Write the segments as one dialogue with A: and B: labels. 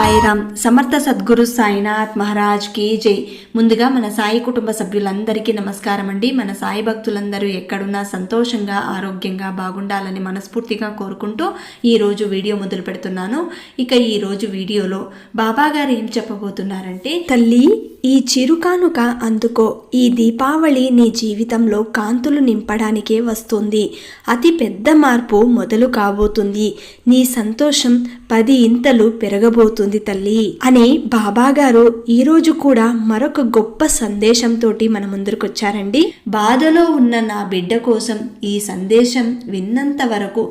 A: సాయిరామ్. సమర్థ సద్గురు సాయినాథ్ మహారాజ్ కి జై. ముందుగా మన సాయి కుటుంబ సభ్యులందరికీ నమస్కారం అండి. మన సాయి భక్తులందరూ ఎక్కడున్నా సంతోషంగా ఆరోగ్యంగా బాగుండాలని మనస్ఫూర్తిగా కోరుకుంటూ ఈరోజు వీడియో మొదలు పెడుతున్నాను. ఇక ఈరోజు వీడియోలో బాబా గారు ఏం చెప్పబోతున్నారంటే, తల్లి ఈ చిరుకానుక అందుకో. ఈ దీపావళి నీ జీవితంలో కాంతులు నింపడానికే వస్తుంది. అతి పెద్ద మార్పు మొదలు కాబోతుంది. నీ సంతోషం 10 ఇంతలు పెరగబోతుంది తల్లి అని బాబాగారు ఈరోజు కూడా మరొక గొప్ప సందేశంతో మన ముందరకు వచ్చారండి. బాధలో ఉన్న నా బిడ్డ కోసం ఈ సందేశం విన్నంత వరకు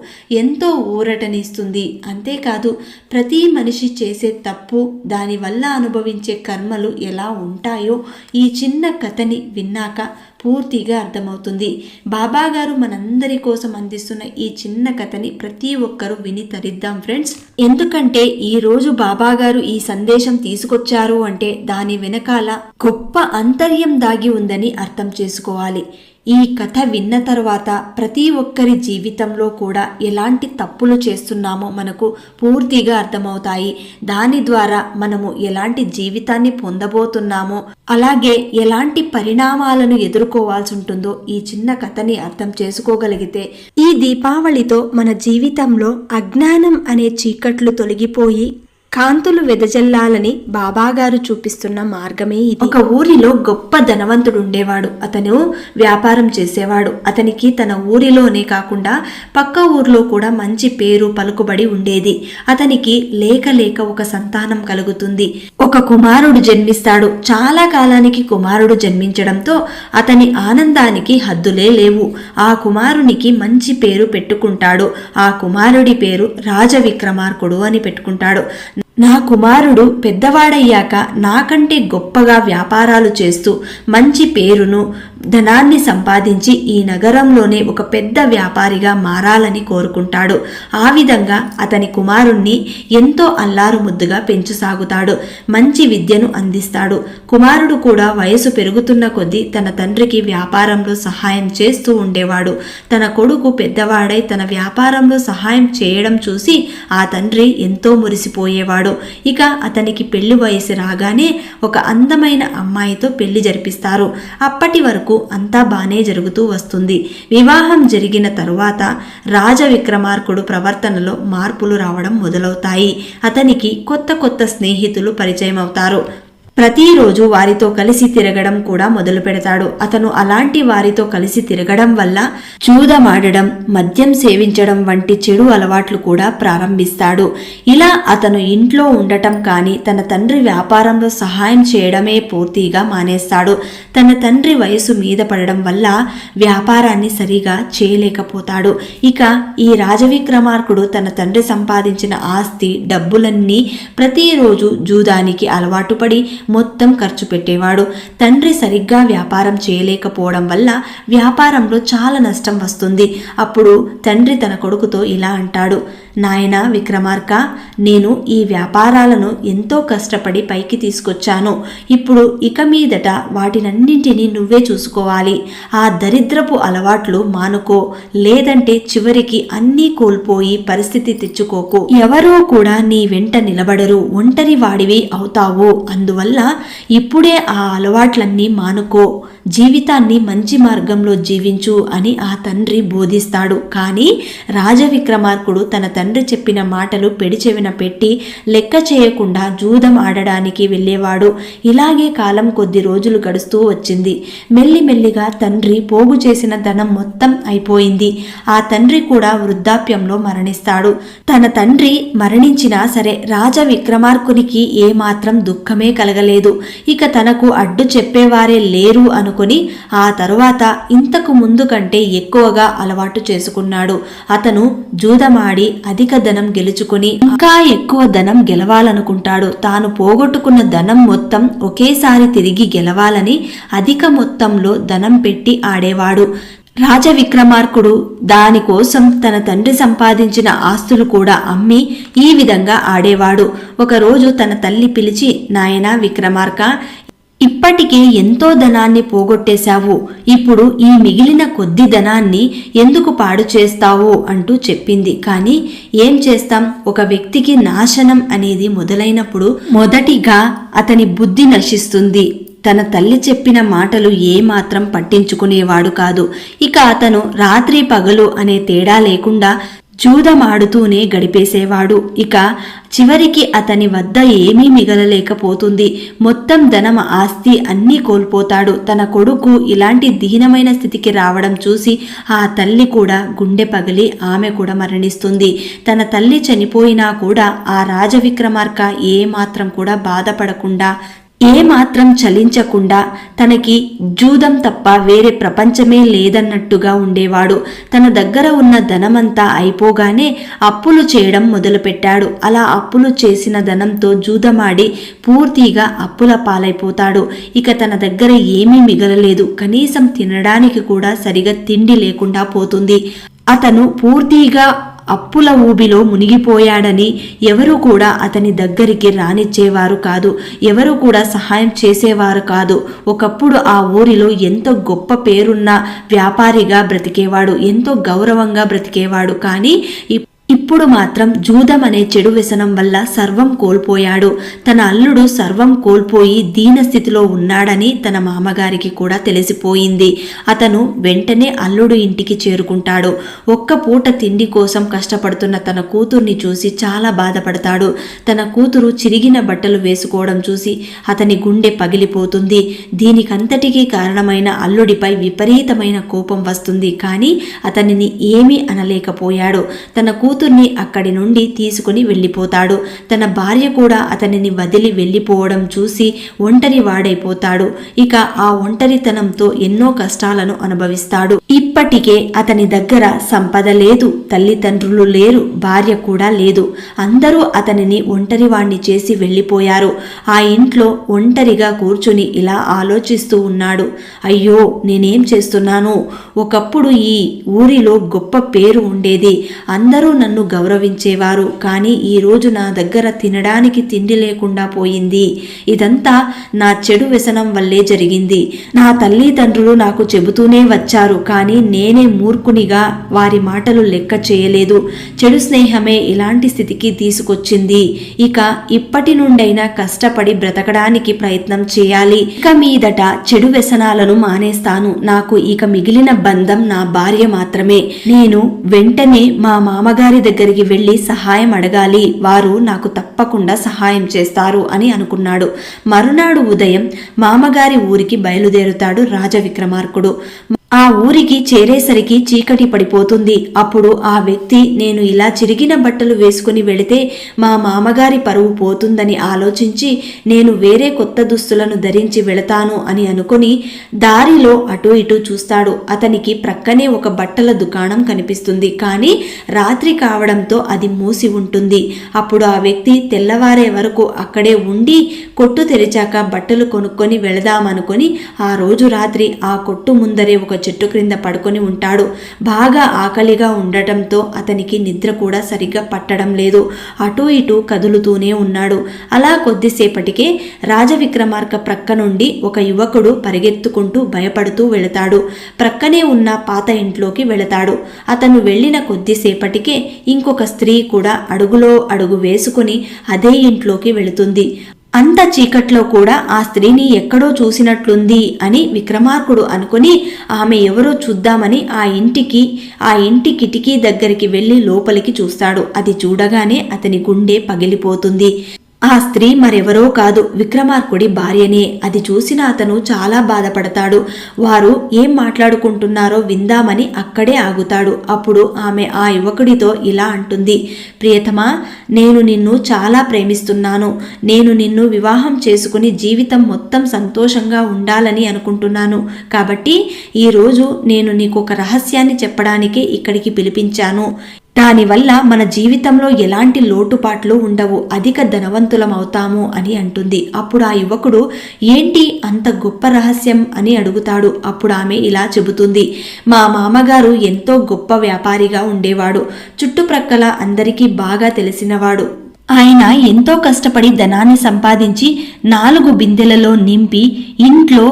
A: ఎంతో ఊరటనిస్తుంది. అంతేకాదు ప్రతి మనిషి చేసే తప్పు, దానివల్ల అనుభవించే కర్మలు ఎలా ఉంటాయో ఈ చిన్న కథని విన్నాక పూర్తిగా అర్థమవుతుంది. బాబా గారు మనందరి కోసం అందిస్తున్న ఈ చిన్న కథని ప్రతి ఒక్కరూ విని తరిద్దాం ఫ్రెండ్స్. ఎందుకంటే ఈ రోజు బాబా గారు ఈ సందేశం తీసుకొచ్చారు అంటే దాని వెనకాల గొప్ప అంతర్యం దాగి ఉందని అర్థం చేసుకోవాలి. ఈ కథ విన్న తర్వాత ప్రతి ఒక్కరి జీవితంలో కూడా ఎలాంటి తప్పులు చేస్తున్నామో మనకు పూర్తిగా అర్థమవుతాయి. దాని ద్వారా మనము ఎలాంటి జీవితాన్ని పొందబోతున్నామో, అలాగే ఎలాంటి పరిణామాలను ఎదుర్కోవాల్సి ఉంటుందో ఈ చిన్న కథని అర్థం చేసుకోగలిగితే ఈ దీపావళితో మన జీవితంలో అజ్ఞానం అనే చీకట్లు తొలగిపోయి కాంతులు వెదజల్లాలని బాబాగారు చూపిస్తున్న మార్గమే ఇది. ఒక ఊరిలో గొప్ప ధనవంతుడు ఉండేవాడు. అతను వ్యాపారం చేసేవాడు. అతనికి తన ఊరిలోనే కాకుండా పక్క ఊర్లో కూడా మంచి పేరు పలుకుబడి ఉండేది. అతనికి లేక ఒక సంతానం కలుగుతుంది. ఒక కుమారుడు జన్మిస్తాడు. చాలా కాలానికి కుమారుడు జన్మించడంతో అతని ఆనందానికి హద్దులే లేవు. ఆ కుమారునికి మంచి పేరు పెట్టుకుంటాడు. ఆ కుమారుడి పేరు రాజవిక్రమార్కుడు అని పెట్టుకుంటాడు. నా కుమారుడు పెద్దవాడయ్యాక నాకంటే గొప్పగా వ్యాపారాలు చేస్తూ మంచి పేరును ధనాన్ని సంపాదించి ఈ నగరంలోనే ఒక పెద్ద వ్యాపారిగా మారాలని కోరుకుంటాడు. ఆ విధంగా అతని కుమారుణ్ణి ఎంతో అల్లారు ముద్దుగా పెంచుసాగుతాడు. మంచి విద్యను అందిస్తాడు. కుమారుడు కూడా వయసు పెరుగుతున్న కొద్దీ తన తండ్రికి వ్యాపారంలో సహాయం చేస్తూ ఉండేవాడు. తన కొడుకు పెద్దవాడై తన వ్యాపారంలో సహాయం చేయడం చూసి ఆ తండ్రి ఎంతో మురిసిపోయేవాడు. ఇక అతనికి పెళ్లి వయసు రాగానే ఒక అందమైన అమ్మాయితో పెళ్లి జరిపిస్తారు. అప్పటి వరకు అంతా బానే జరుగుతూ వస్తుంది. వివాహం జరిగిన తరువాత రాజవిక్రమార్కుడు ప్రవర్తనలో మార్పులు రావడం మొదలవుతాయి. అతనికి కొత్త స్నేహితులు పరిచయం అవుతారు. ప్రతిరోజు వారితో కలిసి తిరగడం కూడా మొదలు పెడతాడు. అతను అలాంటి వారితో కలిసి తిరగడం వల్ల జూదమాడడం, మద్యం సేవించడం వంటి చెడు అలవాట్లు కూడా ప్రారంభిస్తాడు. ఇలా అతను ఇంట్లో ఉండటం కానీ తన తండ్రి వ్యాపారంలో సహాయం చేయడమే పూర్తిగా మానేస్తాడు. తన తండ్రి వయసు మీద పడడం వల్ల వ్యాపారాన్ని సరిగా చేయలేకపోతాడు. ఇక ఈ రాజవిక్రమార్కుడు తన తండ్రి సంపాదించిన ఆస్తి డబ్బులన్నీ ప్రతిరోజు జూదానికి అలవాటు పడి మొత్తం ఖర్చు పెట్టేవాడు. తండ్రి సరిగ్గా వ్యాపారం చేయలేకపోవడం వల్ల వ్యాపారంలో చాలా నష్టం వస్తుంది. అప్పుడు తండ్రి తన కొడుకుతో ఇలా అంటాడు, నాయనా విక్రమార్క, నేను ఈ వ్యాపారాలను ఎంతో కష్టపడి పైకి తీసుకొచ్చాను. ఇప్పుడు ఇక మీదట వాటినన్నింటినీ నువ్వే చూసుకోవాలి. ఆ దరిద్రపు అలవాట్లు మానుకో, లేదంటే చివరికి అన్నీ కోల్పోయి పరిస్థితి తెచ్చుకోకు. ఎవరో కూడా నీ వెంట నిలబడరు, ఒంటరి వాడివి అవుతావు. అందువల్ల ఇప్పుడే ఆ అలవాట్లన్నీ మానుకో, జీవితాన్ని మంచి మార్గంలో జీవించు అని ఆ తండ్రి బోధిస్తాడు. కానీ రాజవిక్రమార్కుడు తన తండ్రి చెప్పిన మాటలు పెడిచెవిన పెట్టి లెక్క చేయకుండా జూదం ఆడడానికి వెళ్ళేవాడు. ఇలాగే కాలం కొద్ది రోజులు గడుస్తూ వచ్చింది. మెల్లిమెల్లిగా తండ్రి పోగు చేసిన ధనం మొత్తం అయిపోయింది. ఆ తండ్రి కూడా వృద్ధాప్యంలో మరణిస్తాడు. తన తండ్రి మరణించినా సరే రాజవిక్రమార్కునికి ఏమాత్రం దుఃఖమే కలగలేదు. ఇక తనకు అడ్డు చెప్పేవారే లేరు అనుకుని ఆ తరువాత ఇంతకు ముందు కంటే ఎక్కువగా అలవాటు చేసుకున్నాడు. అతను జూదమాడి అధిక ధనం గెలుచుకుని ఇంకా ఎక్కువ ధనం గెలవాలనుకుంటాడు. తాను పోగొట్టుకున్న ధనం మొత్తం ఒకేసారి తిరిగి గెలవాలని అధిక మొత్తంలో ధనం పెట్టి ఆడేవాడు. రాజవిక్రమార్కుడు దానికోసం తన తండ్రి సంపాదించిన ఆస్తులు కూడా అమ్మి ఈ విధంగా ఆడేవాడు. ఒకరోజు తన తల్లి పిలిచి, నాయనా విక్రమార్క, ఇప్పటికే ఎంతో ధనాన్ని పోగొట్టేశావు, ఇప్పుడు ఈ మిగిలిన కొద్ది ధనాన్ని ఎందుకు పాడు చేస్తావు అంటూ చెప్పింది. కానీ ఏం చేస్తాం, ఒక వ్యక్తికి నాశనం అనేది మొదలైనప్పుడు మొదటిగా అతని బుద్ధి నశిస్తుంది. తన తల్లి చెప్పిన మాటలు ఏమాత్రం పట్టించుకునేవాడు కాదు. ఇక అతను రాత్రి పగలు అనే తేడా లేకుండా జూదమాడుతూనే గడిపేసేవాడు. ఇక చివరికి అతని వద్ద ఏమీ మిగలలేకపోతుంది. మొత్తం ధనం ఆస్తి అన్నీ కోల్పోతాడు. తన కొడుకు ఇలాంటి దీనమైన స్థితికి రావడం చూసి ఆ తల్లి కూడా గుండె పగిలి ఆమె కూడా మరణిస్తుంది. తన తల్లి చనిపోయినా కూడా ఆ రాజవిక్రమార్క ఏమాత్రం కూడా బాధపడకుండా, ఏమాత్రం చలించకుండా తనకి జూదం తప్ప వేరే ప్రపంచమే లేదన్నట్టుగా ఉండేవాడు. తన దగ్గర ఉన్న ధనమంతా అయిపోగానే అప్పులు చేయడం మొదలుపెట్టాడు. అలా అప్పులు చేసిన ధనంతో జూదమాడి పూర్తిగా అప్పుల పాలైపోతాడు. ఇక తన దగ్గర ఏమీ మిగలలేదు. కనీసం తినడానికి కూడా సరిగా తిండి లేకుండా పోతుంది. అతను పూర్తిగా అప్పుల ఊబిలో మునిగిపోయాడని ఎవరు కూడా అతని దగ్గరికి రానిచ్చేవారు కాదు. ఎవరు కూడా సహాయం చేసేవారు కాదు. ఒకప్పుడు ఆ ఊరిలో ఎంతో గొప్ప పేరున్న వ్యాపారిగా బ్రతికేవాడు, ఎంతో గౌరవంగా బ్రతికేవాడు. కానీ ఇప్పుడు మాత్రం జూదం అనే చెడు వ్యసనం వల్ల సర్వం కోల్పోయాడు. తన అల్లుడు సర్వం కోల్పోయి దీనస్థితిలో ఉన్నాడని తన మామగారికి కూడా తెలిసిపోయింది. అతను వెంటనే అల్లుడు ఇంటికి చేరుకుంటాడు. ఒక్క పూట తిండి కోసం కష్టపడుతున్న తన కూతుర్ని చూసి చాలా బాధపడతాడు. తన కూతురు చిరిగిన బట్టలు వేసుకోవడం చూసి అతని గుండె పగిలిపోతుంది. దీనికంతటికీ కారణమైన అల్లుడిపై విపరీతమైన కోపం వస్తుంది. కానీ అతనిని ఏమీ అనలేకపోయాడు. తన కూతుర్ని అక్కడి నుండి తీసుకుని వెళ్ళిపోతాడు. తన భార్య కూడా అతనిని వదిలి వెళ్ళిపోవడం చూసి ఒంటరి వాడైపోతాడు. ఇక ఆ ఒంటరితనంతో ఎన్నో కష్టాలను అనుభవిస్తాడు. ఇప్పటికే అతని దగ్గర సంపద లేదు, తల్లిదండ్రులు లేరు, భార్య కూడా లేదు. అందరూ అతనిని ఒంటరివాణ్ణి చేసి వెళ్ళిపోయారు. ఆ ఇంట్లో ఒంటరిగా కూర్చుని ఇలా ఆలోచిస్తూ ఉన్నాడు. అయ్యో, నేనేం చేస్తున్నాను? ఒకప్పుడు ఈ ఊరిలో గొప్ప పేరు ఉండేది, అందరూ నన్ను గౌరవించేవారు. కానీ ఈరోజు నా దగ్గర తినడానికి తిండి లేకుండా పోయింది. ఇదంతా నా చెడు వ్యసనం వల్లే జరిగింది. నా తల్లిదండ్రులు నాకు చెబుతూనే వచ్చారు, కానీ నేనే మూర్ఖునిగా వారి మాటలు లెక్క చేయలేదు. చెడు స్నేహమే ఇలాంటి స్థితికి తీసుకొచ్చింది. ఇక ఇప్పటి నుండైనా కష్టపడి బ్రతకడానికి ప్రయత్నం చేయాలి. ఇక మీదట చెడు వ్యసనాలను మానేస్తాను. నాకు ఇక మిగిలిన బంధం నా భార్య మాత్రమే. నేను వెంటనే మా మామగారి దగ్గరికి వెళ్లి సహాయం అడగాలి. వారు నాకు తప్పకుండా సహాయం చేస్తారు అని అనుకున్నాడు. మరునాడు ఉదయం మామగారి ఊరికి బయలుదేరుతాడు రాజవిక్రమార్కుడు. ఆ ఊరికి చేరేసరికి చీకటి పడిపోతుంది. అప్పుడు ఆ వ్యక్తి, నేను ఇలా చిరిగిన బట్టలు వేసుకుని వెళితే మా మామగారి పరువు పోతుందని ఆలోచించి నేను వేరే కొత్త దుస్తులను ధరించి వెళతాను అని అనుకుని దారిలో అటు ఇటు చూస్తాడు. అతనికి ప్రక్కనే ఒక బట్టల దుకాణం కనిపిస్తుంది. కానీ రాత్రి కావడంతో అది మూసి ఉంటుంది. అప్పుడు ఆ వ్యక్తి తెల్లవారే వరకు అక్కడే ఉండి కొట్టు తెరిచాక బట్టలు కొనుక్కొని వెళదామనుకొని ఆ రోజు రాత్రి ఆ కొట్టు ముందరే ఒక చెట్టు క్రింద పడుకొని ఉంటాడు. బాగా ఆకలిగా ఉండటంతో అతనికి నిద్ర కూడా సరిగ్గా పట్టడం లేదు. అటూ ఇటూ కదులుతూనే ఉన్నాడు. అలా కొద్దిసేపటికే రాజవిక్రమార్క ప్రక్క నుండి ఒక యువకుడు పరిగెత్తుకుంటూ భయపడుతూ వెళతాడు. ప్రక్కనే ఉన్న పాత ఇంట్లోకి వెళతాడు. అతను వెళ్ళిన కొద్దిసేపటికే ఇంకొక స్త్రీ కూడా అడుగులో అడుగు వేసుకుని అదే ఇంట్లోకి వెళుతుంది. అంత చీకట్లో కూడా ఆ స్త్రీని ఎక్కడో చూసినట్లుంది అని విక్రమార్కుడు అనుకుని ఆమె ఎవరో చూద్దామని ఆ ఇంటి కిటికీ దగ్గరికి వెళ్లి లోపలికి చూస్తాడు. అది చూడగానే అతని గుండె పగిలిపోతుంది. ఆ స్త్రీ మరెవరో కాదు, విక్రమార్కుడి భార్యనే. అది చూసిన అతను చాలా బాధపడతాడు. వారు ఏం మాట్లాడుకుంటున్నారో విందామని అక్కడే ఆగుతాడు. అప్పుడు ఆమె ఆ యువకుడితో ఇలా అంటుంది, ప్రియతమా, నేను నిన్ను చాలా ప్రేమిస్తున్నాను. నేను నిన్ను వివాహం చేసుకుని జీవితం మొత్తం సంతోషంగా ఉండాలని అనుకుంటున్నాను. కాబట్టి ఈరోజు నేను నీకు ఒక రహస్యాన్ని చెప్పడానికి ఇక్కడికి పిలిపించాను. దానివల్ల మన జీవితంలో ఎలాంటి లోటుపాట్లు ఉండవు, అధిక ధనవంతులం అవుతాము అని అంటుంది. అప్పుడు ఆ యువకుడు ఏంటి అంత గొప్ప రహస్యం అని అడుగుతాడు. అప్పుడు ఆమె ఇలా చెబుతుంది, మా మామగారు ఎంతో గొప్ప వ్యాపారిగా ఉండేవాడు. చుట్టుప్రక్కల అందరికీ బాగా తెలిసినవాడు. ఆయన ఎంతో కష్టపడి ధనాన్ని సంపాదించి 4 బిందెలలో నింపి ఇంట్లో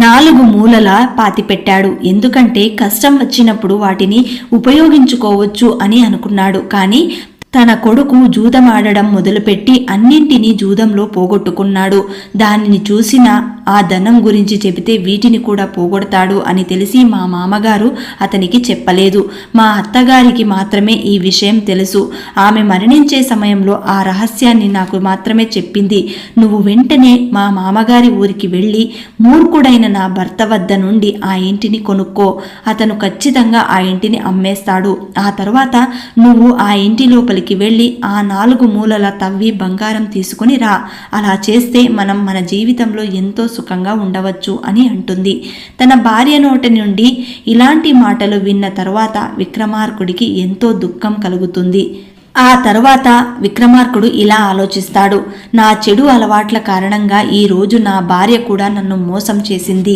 A: 4 మూలలా పాతిపెట్టాడు. ఎందుకంటే కష్టం వచ్చినప్పుడు వాటిని ఉపయోగించుకోవచ్చు అని అనుకున్నాడు. కానీ తన కొడుకు జూదమాడడం మొదలుపెట్టి అన్నింటినీ జూదంలో పోగొట్టుకున్నాడు. దానిని చూసిన ఆ ధనం గురించి చెబితే వీటిని కూడా పోగొడతాడు అని తెలిసి మా మామగారు అతనికి చెప్పలేదు. మా అత్తగారికి మాత్రమే ఈ విషయం తెలుసు. ఆమె మరణించే సమయంలో ఆ రహస్యాన్ని నాకు మాత్రమే చెప్పింది. నువ్వు వెంటనే మా మామగారి ఊరికి వెళ్ళి మూర్ఖుడైన నా భర్త వద్ద నుండి ఆ ఇంటిని కొనుక్కో. అతను ఖచ్చితంగా ఆ ఇంటిని అమ్మేస్తాడు. ఆ తర్వాత నువ్వు ఆ ఇంటి లోపలికి వెళ్ళి ఆ 4 మూలల తవ్వి బంగారం తీసుకుని రా. అలా చేస్తే మనం మన జీవితంలో ఎంతో సుఖంగా ఉండవచ్చు అని అంటుంది. తన భార్య నోటి నుండి ఇలాంటి మాటలు విన్న తర్వాత విక్రమార్కుడికి ఎంతో దుఃఖం కలుగుతుంది. ఆ తరువాత విక్రమార్కుడు ఇలా ఆలోచిస్తాడు. నా చెడు అలవాట్ల కారణంగా ఈ రోజు నా భార్య కూడా నన్ను మోసం చేసింది.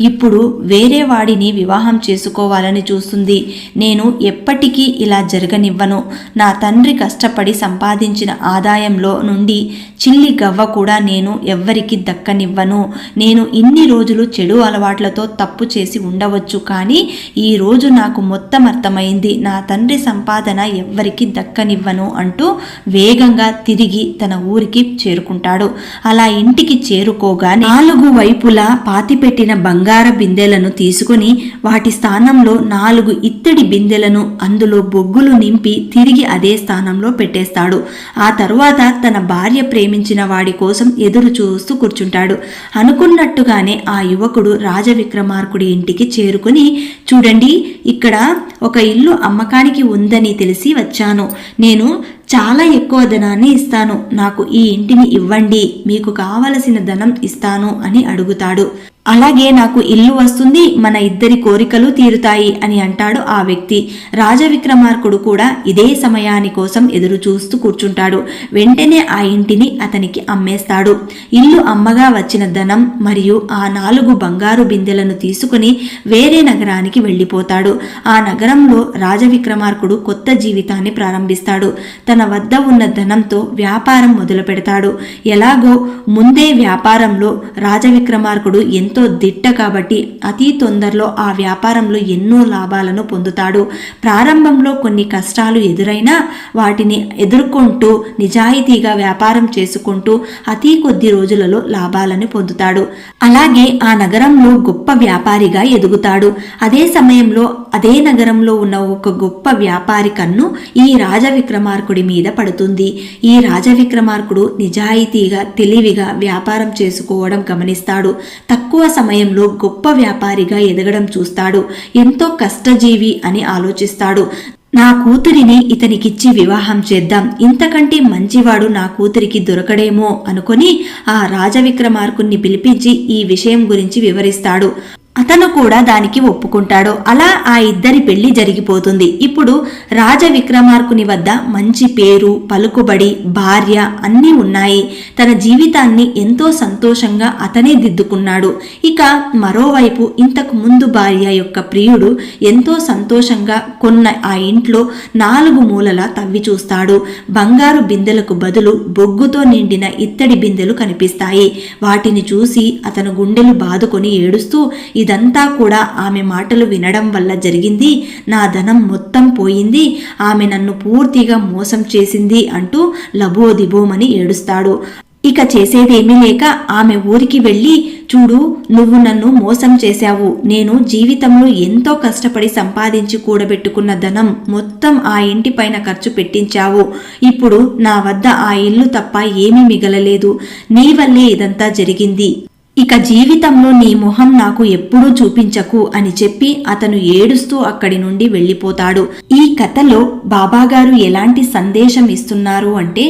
A: ఇప్పుడు వేరే వాడిని వివాహం చేసుకోవాలని చూస్తుంది. నేను ఎప్పటికీ ఇలా జరగనివ్వను. నా తండ్రి కష్టపడి సంపాదించిన ఆదాయంలో నుండి చిల్లి గవ్వ కూడా నేను ఎవ్వరికి దక్కనివ్వను. నేను ఇన్ని రోజులు చెడు అలవాట్లతో తప్పు చేసి ఉండవచ్చు, కానీ ఈ రోజు నాకు మొత్తం అర్థమైంది. నా తండ్రి సంపాదన ఎవ్వరికి దక్కనివ్వను అంటూ వేగంగా తిరిగి తన ఊరికి చేరుకుంటాడు. అలా ఇంటికి చేరుకోగానే 4 వైపులా పాతిపెట్టిన బంగార బిందెలను తీసుకుని వాటి స్థానంలో 4 ఇత్తడి బిందెలను అందులో బొగ్గులు నింపి తిరిగి అదే స్థానంలో పెట్టేస్తాడు. ఆ తరువాత తన భార్య ప్రేమించిన వాడి కోసం ఎదురు చూస్తూ కూర్చుంటాడు. అనుకున్నట్టుగానే ఆ యువకుడు రాజవిక్రమార్కుడి ఇంటికి చేరుకుని, చూడండి, ఇక్కడ ఒక ఇల్లు అమ్మకానికి ఉందని తెలిసి వచ్చాను. నేను చాలా ఎక్కువ ధనాన్ని ఇస్తాను. నాకు ఈ ఇంటిని ఇవ్వండి. మీకు కావలసిన ధనం ఇస్తాను అని అడుగుతాడు. అలాగే నాకు ఇల్లు వస్తుంది, మన ఇద్దరి కోరికలు తీరుతాయి అని అంటాడు ఆ వ్యక్తి. రాజవిక్రమార్కుడు కూడా ఇదే సమయాని కోసం ఎదురు చూస్తూ కూర్చుంటాడు. వెంటనే ఆ ఇంటిని అతనికి అమ్మేస్తాడు. ఇల్లు అమ్మగా వచ్చిన ధనం మరియు ఆ 4 బంగారు బిందెలను తీసుకుని వేరే నగరానికి వెళ్ళిపోతాడు. ఆ నగరంలో రాజవిక్రమార్కుడు కొత్త జీవితాన్ని ప్రారంభిస్తాడు. తన వద్ద ఉన్న ధనంతో వ్యాపారం మొదలు పెడతాడు. ఎలాగో ముందే వ్యాపారంలో రాజవిక్రమార్కుడు ఎంతో దిట్ట కాబట్టి అతి తొందరలో ఆ వ్యాపారంలో ఎన్నో లాభాలను పొందుతాడు. ప్రారంభంలో కొన్ని కష్టాలు ఎదురైనా వాటిని ఎదుర్కొంటూ నిజాయితీగా వ్యాపారం చేసుకుంటూ అతి కొద్ది రోజులలో లాభాలను పొందుతాడు. అలాగే ఆ నగరంలో గొప్ప వ్యాపారిగా ఎదుగుతాడు. అదే సమయంలో అదే నగరంలో ఉన్న ఒక గొప్ప వ్యాపారి కన్ను ఈ రాజవిక్రమార్కుడి మీద పడుతుంది. ఈ రాజవిక్రమార్కుడు నిజాయితీగా తెలివిగా వ్యాపారం చేసుకోవడం గమనిస్తాడు. తక్కువ సమయంలో గొప్ప వ్యాపారిగా ఎదగడం చూస్తాడు. ఎంతో కష్టజీవి అని ఆలోచిస్తాడు. నా కూతురిని ఇతనికిచ్చి వివాహం చేద్దాం, ఇంతకంటే మంచివాడు నా కూతురికి దొరకడేమో అనుకొని ఆ రాజవిక్రమార్కుణ్ణి పిలిపించి ఈ విషయం గురించి వివరిస్తాడు. అతను కూడా దానికి ఒప్పుకుంటాడు. అలా ఆ ఇద్దరి పెళ్లి జరిగిపోతుంది. ఇప్పుడు రాజవిక్రమార్కుని వద్ద మంచి పేరు, పలుకుబడి, భార్య అన్నీ ఉన్నాయి. తన జీవితాన్ని ఎంతో సంతోషంగా అతనే దిద్దుకున్నాడు. ఇక మరోవైపు ఇంతకు ముందు భార్య యొక్క ప్రియుడు ఎంతో సంతోషంగా కొన్న ఆ ఇంట్లో 4 మూలలా తవ్వి చూస్తాడు. బంగారు బిందెలకు బదులు బొగ్గుతో నిండిన ఇత్తడి బిందెలు కనిపిస్తాయి. వాటిని చూసి అతను గుండెలు బాదుకొని ఏడుస్తూ, ఇదంతా కూడా ఆమె మాటలు వినడం వల్ల జరిగింది. నా ధనం మొత్తం పోయింది. ఆమె నన్ను పూర్తిగా మోసం చేసింది అంటూ లబోదిబోమని ఏడుస్తాడు. ఇక చేసేదేమీ లేక ఆమె ఊరికి వెళ్ళి, చూడు, నువ్వు నన్ను మోసం చేశావు. నేను జీవితంలో ఎంతో కష్టపడి సంపాదించి కూడబెట్టుకున్న ధనం మొత్తం ఆ ఇంటి పైన ఖర్చు పెట్టించావు. ఇప్పుడు నా వద్ద ఆ ఇల్లు తప్ప ఏమీ మిగలలేదు. నీ వల్లే ఇదంతా జరిగింది. ఇక జీవితంలో నీ మొహం నాకు ఎప్పుడూ చూపించకు అని చెప్పి అతను ఏడుస్తూ అక్కడి నుండి వెళ్ళిపోతాడు. ఈ కథలో బాబాగారు ఎలాంటి సందేశం ఇస్తున్నారు అంటే,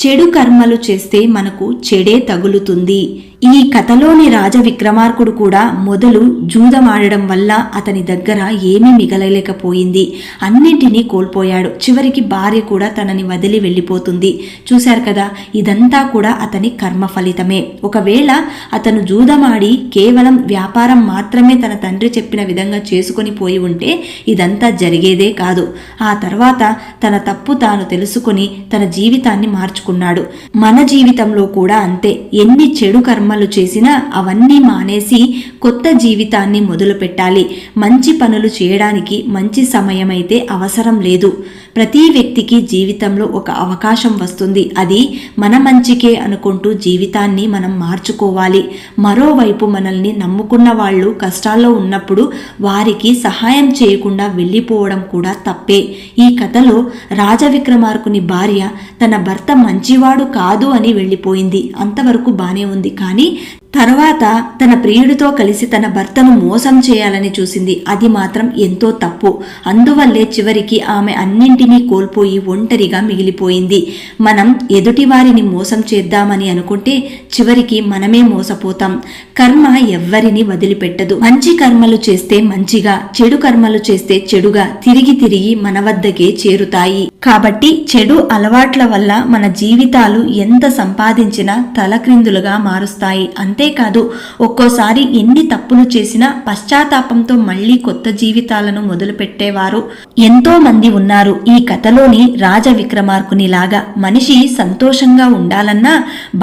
A: చెడు కర్మలు చేస్తే మనకు చెడే తగులుతుంది. ఈ కథలోని రాజ విక్రమార్కుడు కూడా మొదలు జూదమాడడం వల్ల అతని దగ్గర ఏమీ మిగలలేకపోయింది. అన్నింటినీ కోల్పోయాడు. చివరికి భార్య కూడా తనని వదిలి వెళ్ళిపోతుంది. చూశారు కదా, ఇదంతా కూడా అతని కర్మ ఫలితమే. ఒకవేళ అతను జూదమాడి కేవలం వ్యాపారం మాత్రమే తన తండ్రి చెప్పిన విధంగా చేసుకొని పోయి ఉంటే ఇదంతా జరిగేదే కాదు. ఆ తర్వాత తన తప్పు తాను తెలుసుకొని తన జీవితాన్ని మార్చుకున్నాడు. మన జీవితంలో కూడా అంతే. ఎన్ని చెడు కర్మలు చేసినా అవన్నీ మానేసి కొత్త జీవితాన్ని మొదలు పెట్టాలి. మంచి పనులు చేయడానికి మంచి సమయం అయితే అవసరం లేదు. ప్రతి వ్యక్తికి జీవితంలో ఒక అవకాశం వస్తుంది. అది మన మంచికే అనుకుంటూ జీవితాన్ని మనం మార్చుకోవాలి. మరోవైపు మనల్ని నమ్ముకున్న వాళ్ళు కష్టాల్లో ఉన్నప్పుడు వారికి సహాయం చేయకుండా వెళ్ళిపోవడం కూడా తప్పే. ఈ కథలో రాజవిక్రమార్కుని భార్య తన భర్త మంచివాడు కాదు అని వెళ్ళిపోయింది. అంతవరకు బానే ఉంది. కానీ తర్వాత తన ప్రియుడితో కలిసి తన భర్తను మోసం చేయాలని చూసింది. అది మాత్రం ఎంతో తప్పు. అందువల్లే చివరికి ఆమె అన్నింటినీ కోల్పోయి ఒంటరిగా మిగిలిపోయింది. మనం ఎదుటివారిని మోసం చేద్దామని అనుకుంటే చివరికి మనమే మోసపోతాం. కర్మ ఎవ్వరిని వదిలిపెట్టదు. మంచి కర్మలు చేస్తే మంచిగా, చెడు కర్మలు చేస్తే చెడుగా తిరిగి తిరిగి మన వద్దకే చేరుతాయి. కాబట్టి చెడు అలవాట్ల వల్ల మన జీవితాలు ఎంత సంపాదించినా తలక్రిందులుగా మారుస్తాయి. అంతేకాదు, ఒక్కోసారి ఎన్ని తప్పులు చేసినా పశ్చాత్తాపంతో మళ్లీ కొత్త జీవితాలను మొదలుపెట్టేవారు ఎంతో మంది ఉన్నారు. ఈ కథలోని రాజ విక్రమార్కునిలాగా మనిషి సంతోషంగా ఉండాలన్నా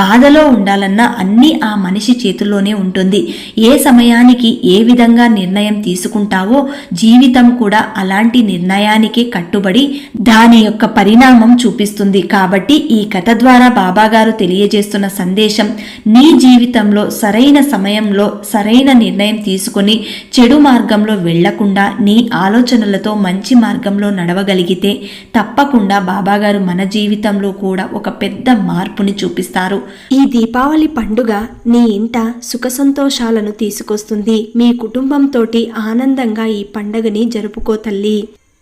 A: బాధలో ఉండాలన్నా అన్నీ ఆ మనిషి చేతుల్లోనే ఉంటుంది. ఏ సమయానికి ఏ విధంగా నిర్ణయం తీసుకుంటావో జీవితం కూడా అలాంటి నిర్ణయానికే కట్టుబడి దాని యొక్క పరిణామం చూపిస్తుంది. కాబట్టి ఈ కథ ద్వారా బాబాగారు తెలియజేస్తున్న సందేశం, నీ జీవితంలో సరైన సమయంలో సరైన నిర్ణయం తీసుకొని చెడు మార్గంలో వెళ్లకుండా నీ ఆలోచనలతో మంచి మార్గంలో నడవగలిగితే తప్పకుండా బాబాగారు మన జీవితంలో కూడా ఒక పెద్ద మార్పుని చూపిస్తారు. ఈ దీపావళి పండుగ నీ ఇంట సుఖ సంతోషాలను తీసుకొస్తుంది. మీ కుటుంబంతోటి ఆనందంగా ఈ పండుగని జరుపుకో తల్లి.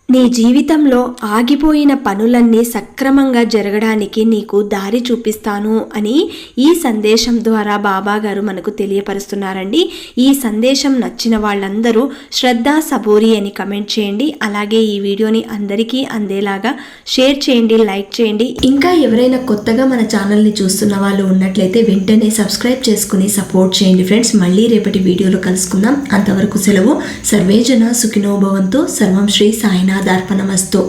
A: నీ జీవితంలో ఆగిపోయిన పనులన్నీ సక్రమంగా జరగడానికి నీకు దారి చూపిస్తాను అని ఈ సందేశం ద్వారా బాబాగారు మనకు తెలియపరుస్తున్నారండి. ఈ సందేశం నచ్చిన వాళ్ళందరూ శ్రద్ధ సబూరి అని కమెంట్ చేయండి. అలాగే ఈ వీడియోని అందరికీ అందేలాగా షేర్ చేయండి, లైక్ చేయండి. ఇంకా ఎవరైనా కొత్తగా మన ఛానల్ని చూస్తున్న వాళ్ళు ఉన్నట్లయితే వెంటనే సబ్స్క్రైబ్ చేసుకుని సపోర్ట్ చేయండి ఫ్రెండ్స్. మళ్ళీ రేపటి వీడియోలో కలుసుకుందాం. అంతవరకు సెలవు. సర్వేజన సుఖినో భవంతు. సర్వం శ్రీ సాయినాథ్ అర్పణమస్తు.